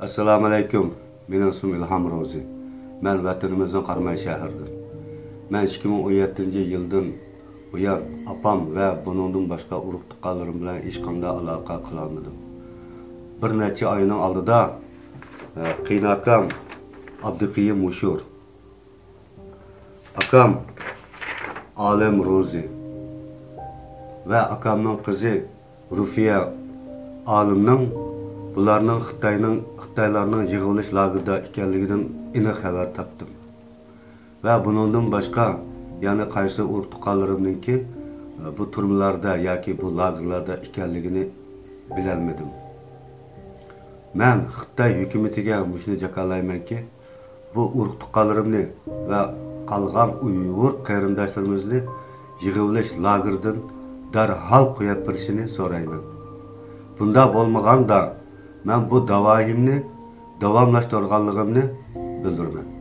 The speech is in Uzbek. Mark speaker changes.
Speaker 1: Assalamu alaykum. Benim ismim İlham Rozi. Ben vatanımızın Qarmay şəhəridir. Ben 2017 yıldan bu yan apam ve bunun başka urug' tuqqanlarim bilan hech qanday aloqa qilolmadim. Bir necha oyning oldida qiynakam Abduqiyim Mushur, akam Alim Rozi ve akamning qizi Rufiya Alimning bularning Xitoylarning yig'ilish lagerida ekanligidan aniq xabar topdim. Ve bundan başka yani qaysi urug' tuqqanlarimningki bu turmalarda yoki bu lagerlarda ekanligini bilolmadim. Men Xitoy hukumatiga shuni jakalaymanki, bu urug' tuqqanlarimni ve qolgan Uyg'ur qarindoshlarimizni yig'ilish lageridan darhol qo'yib berishini so'rayman. Bunda bo'lmaganda men bu davomimni davomlashtirganligimni bildiraman.